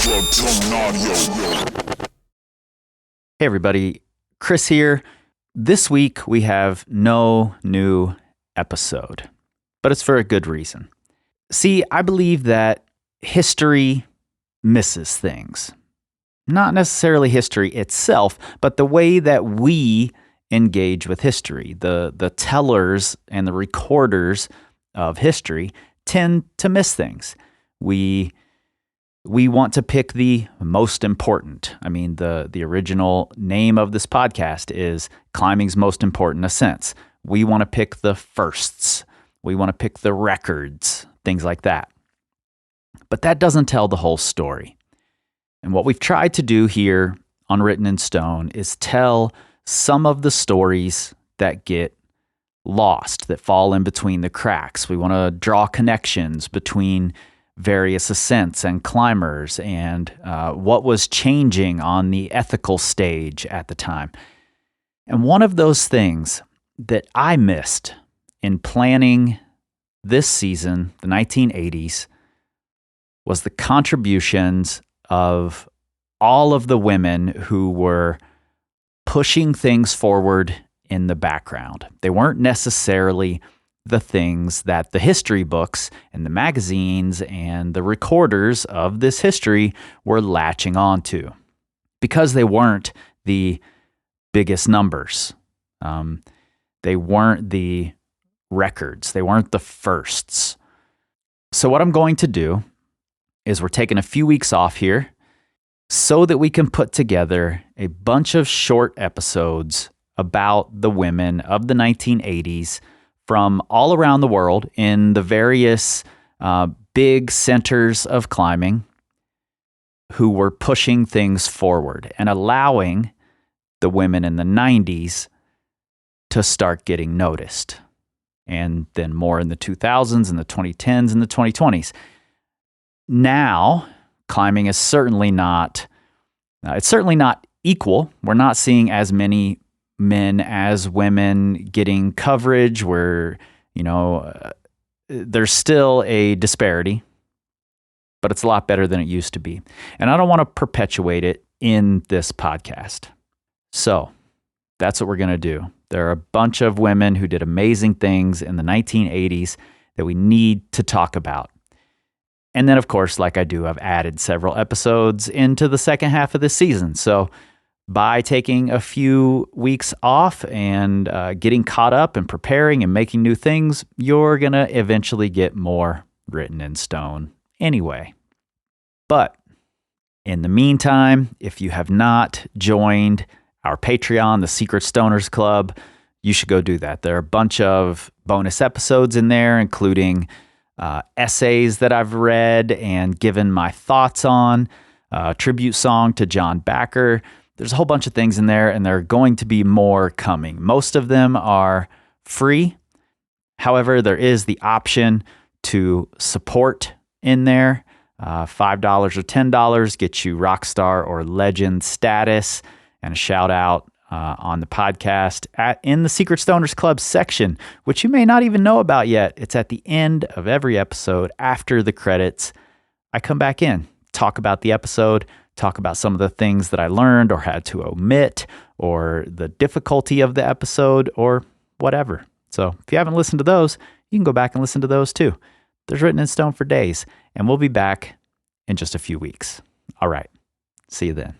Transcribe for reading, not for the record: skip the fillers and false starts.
Hey everybody, Chris here. This week we have no new episode, but it's for a good reason. See, I believe that history misses things. Not necessarily history itself, but the way that we engage with history. The tellers and the recorders of history tend to miss things. We want to pick the most important. I mean, the original name of this podcast is Climbing's Most Important Ascents. We want to pick the firsts. We want to pick the records, things like that. But that doesn't tell the whole story. And what we've tried to do here on Written in Stone is tell some of the stories that get lost, that fall in between the cracks. We want to draw connections between various ascents and climbers and what was changing on the ethical stage at the time. And one of those things that I missed in planning this season, the 1980s, was the contributions of all of the women who were pushing things forward in the background. They weren't necessarily the things that the history books and the magazines and the recorders of this history were latching onto, because they weren't the biggest numbers. They weren't the records. They weren't the firsts. So what I'm going to do is we're taking a few weeks off here so that we can put together a bunch of short episodes about the women of the 1980s from all around the world in the various big centers of climbing who were pushing things forward and allowing the women in the 90s to start getting noticed. And then more in the 2000s and the 2010s and the 2020s. Now, climbing is certainly not, it's certainly not equal. We're not seeing as many men as women getting coverage where, there's still a disparity, but it's a lot better than it used to be. And I don't want to perpetuate it in this podcast. So that's what we're going to do. There are a bunch of women who did amazing things in the 1980s that we need to talk about. And then, of course, like I do, I've added several episodes into the second half of this season. So by taking a few weeks off and getting caught up and preparing and making new things, you're going to eventually get more Written in Stone anyway. But in the meantime, if you have not joined our Patreon, the Secret Stoners Club, you should go do that. There are a bunch of bonus episodes in there, including essays that I've read and given my thoughts on, a tribute song to John Backer. There's a whole bunch of things in there, and there are going to be more coming. Most of them are free. However, there is the option to support in there. $5 or $10 gets you rockstar or legend status and a shout out on the podcast in the Secret Stoners Club section, which you may not even know about yet. It's at the end of every episode after the credits. I come back in, talk about the episode, talk about some of the things that I learned or had to omit, or the difficulty of the episode, or whatever. So if you haven't listened to those, you can go back and listen to those too. There's Written in Stone for days, and we'll be back in just a few weeks. All right. See you then.